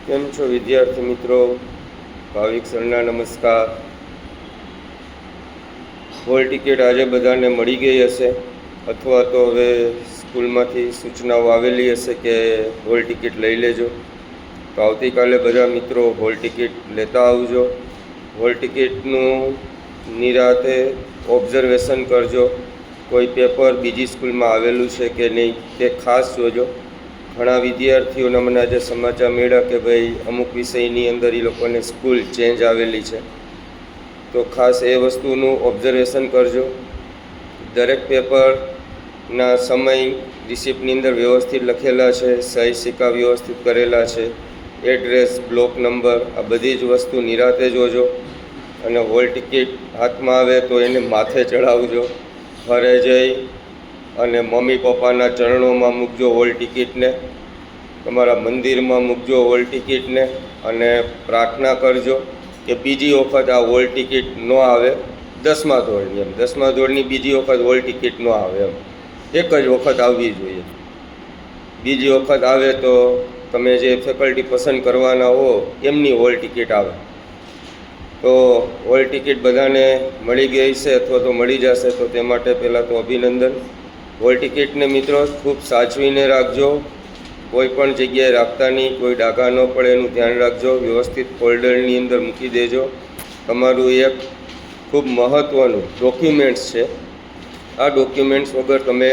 કેમ છો વિદ્યાર્થી મિત્રો? ભાવિક સરના નમસ્કાર। હોલ ટિકિટ આજે બધાને મળી ગઈ હશે, અથવા તો હવે સ્કૂલમાંથી સૂચનાઓ આવેલી હશે કે હોલ ટિકિટ લઈ લેજો। તો આવતીકાલે બધા મિત્રો હોલ ટિકિટ લેતા આવજો। હોલ ટિકિટનું નિરાતે ઓબ્ઝર્વેશન કરજો, કોઈ પેપર બીજી સ્કૂલમાં આવેલું છે કે નહીં તે ખાસ જોજો। ઘણા વિદ્યાર્થીઓના મને આજે સમાચાર મળ્યા કે ભાઈ અમુક વિષયની અંદર એ લોકોને સ્કૂલ ચેન્જ આવેલી છે, તો ખાસ એ વસ્તુનું ઓબ્ઝર્વેશન કરજો। દરેક પેપરના સમય રિસિપ્ટની અંદર વ્યવસ્થિત લખેલા છે, સહી સિક્કા વ્યવસ્થિત કરેલા છે, એડ્રેસ, બ્લોક નંબર, આ બધી જ વસ્તુ નિરાતે જોજો। અને હોલ ટિકિટ હાથમાં આવે તો એને માથે ચડાવજો, ઘરે જઈ અને મમ્મી પપ્પાના ચરણોમાં મૂકજો હોલ ટિકિટને, તમારા મંદિરમાં મૂકજો હોલ ટિકિટને, અને પ્રાર્થના કરજો કે બીજી વખત આ હોલ ટિકિટ ન આવે। 10મા ધોરણની એમ 10મા ધોરણની બીજી વખત હોલ ટિકિટ ન આવે, એમ એક જ વખત આવવી જોઈએ। બીજી વખત આવે તો તમે જે ફેકલ્ટી પસંદ કરવાના હો એમની હોલ ટિકિટ આવે। તો હોલ ટિકિટ બધાને મળી ગઈ છે અથવા તો મળી જશે, તો તે માટે પહેલાં તો અભિનંદન। હોલ ટિકિટને મિત્રો ખૂબ સાચવીને રાખજો, કોઈ પણ જગ્યાએ રાખતા નહીં, કોઈ ડાઘા ન પડે એનું ધ્યાન રાખજો। વ્યવસ્થિત ફોલ્ડરની અંદર મૂકી દેજો। તમારું એક ખૂબ મહત્ત્વનું ડોક્યુમેન્ટ્સ છે, આ ડોક્યુમેન્ટ્સ વગર તમે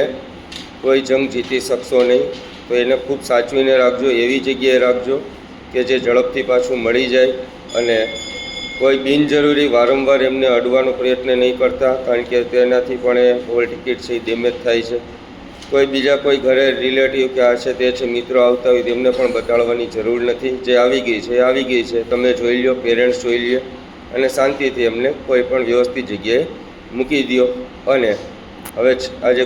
કોઈ જંગ જીતી શકશો નહીં, તો એને ખૂબ સાચવીને રાખજો। એવી જગ્યાએ રાખજો કે જે ઝડપથી પાછું મળી જાય, અને કોઈ બિનજરૂરી વારંવાર એમને અડવાનો પ્રયત્ન નહીં કરતા, કારણ કે તેનાથી પણ એ હોલ ટિકિટ છે એ ડેમેજ થાય છે। કોઈ બીજા કોઈ ઘરે રિલેટિવ કે આ છે તે છે મિત્રો આવતા હોય તેમને પણ બતાડવાની જરૂર નથી। જે આવી ગઈ છે એ આવી ગઈ છે, તમે જોઈ લો, પેરેન્ટ્સ જોઈ લે, અને શાંતિથી એમને કોઈ પણ વ્યવસ્થિત જગ્યાએ મૂકી દો। અને હવે આજે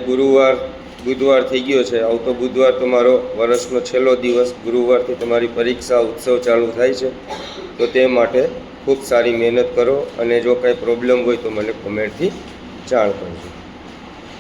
બુધવાર થઈ ગયો છે, આવતો બુધવાર તમારો વર્ષનો છેલ્લો દિવસ, ગુરુવારથી તમારી પરીક્ષા ઉત્સવ ચાલુ થાય છે, તો તે માટે ખૂબ સારી મહેનત કરો। અને જો કાંઈ પ્રોબ્લેમ હોય તો મને કોમેન્ટથી જાણ કરજો।